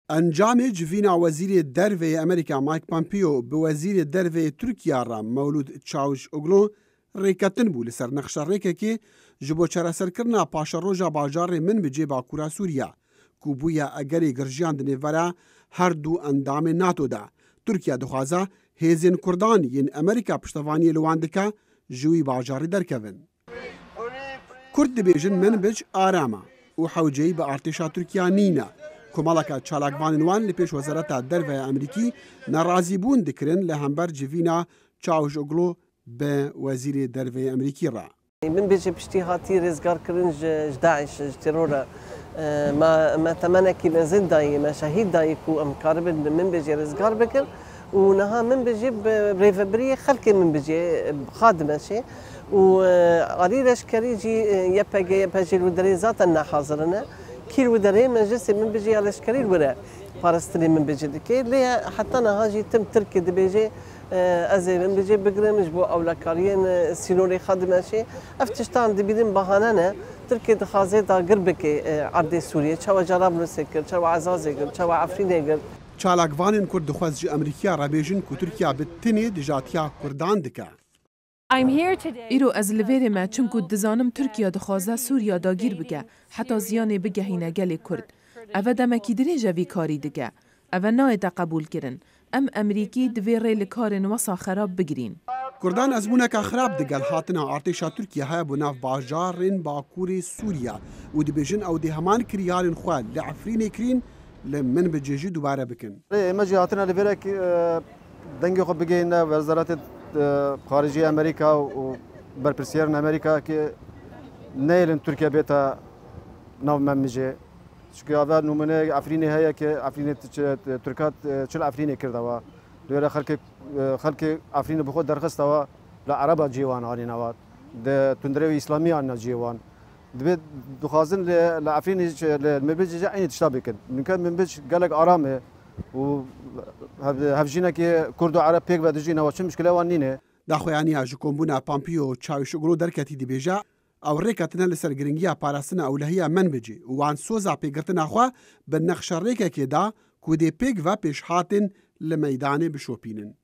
انجام جوینا وزیر دروی امریکا مایک پامپیو به وزیر دروی ترکیه را مولود چاوش اوگلو ریکتن بو لسر نقشه ریکه که جبو چراسر کرنا پاشا روژا باجار من بجی باکورا سوریا کو بویا اگری گرجیان دنیورا هر دو اندام ناتو دا ترکیه دخوازا هیزین کردان ین امریکا پشتوانی لواندکا جوی باجاری درکوین. کرد دبیجن من بج آراما و حوجهی به ارتشا ترکیه نینا کمالکا چالاکوانوان لپیش وزارت دروی امریکی نرازی بون دکرن لهمبر جوینا چاوش اوگلو به وزیر دروی امریکی را. من بيجي باشتهاتي رزقار كرنج داعش ترورا ما تمنكي لزين داي ما شهيد دايكو ام كارب من بيجي رزقار بكر ونها من بيجي بريفبريه خلك من بيجي خادمه شيء وعلي لشكري جي يبقى الودريزات أن حاضرنا كيل ودري مجلس من بيجي على لشكري الورا فارستني من بيجي دكي ليه حتى أنا هاجي تم تركي دبيجي أزي من بيجي بقرمج بو أولا كارين سينوري خادمة شيء أفتشتان دبيدين بهاننا تركي دخازي دا قربك عرض سوريا شوا جرابلس كر شوا عزازي كر شوا عفريني كر چالاکوانین کرد دخواست جی امریکا را بیجن که ترکیه بتنی دجاتیا کردان دکه. ایرو از لویر ما چونکو دزانم ترکیه دخوازه سوریا داگیر بگه حتی زیان بگهینه گل کرد. اوه دمکی دریجه وی کاری دگه. اوه نای قبول کرن. ام امریکی دوی ریل کارن وصا خراب بگرین. کردان از مونکا خراب دگل هاتنا ارتشا ترکیه های بناف باجارن باکور سوریا و دی بیجن او دی همان کریارن خواه لعفرین کرین لمن بجيجي دوباره بكن. ما جهاتنا لفيرك دنگي خو بگين وزارت خارجية امريكا وبرپرسيرن امريكا كي نيلن تركيا بيتا ناو ممجي شكي هذا نمونه عفريني هيا كي عفريني تركات شل عفريني كردوا لورا خلك عفريني بخود درخستوا لا عربا جيوان علينا ده تندري اسلامي عنا جيوان دبي دخازن لعفريني المبيج عيني تشتابكن من كان من بيج قالك ارامه و هفجينا كي كردو عرب بيك بدجينا واش مشكله وانينه داخو يعني اجكم بنا بامبيو تشاوش اوغلو دركتي دي بيجا او ريكاتنا لسرگرنگيا پاراستنا اولهيا من بيجي وان سوزا بيگرتنا خو بالنقش ريكا كيدا كودي بيك و پیش هاتن لميدان بشوپينن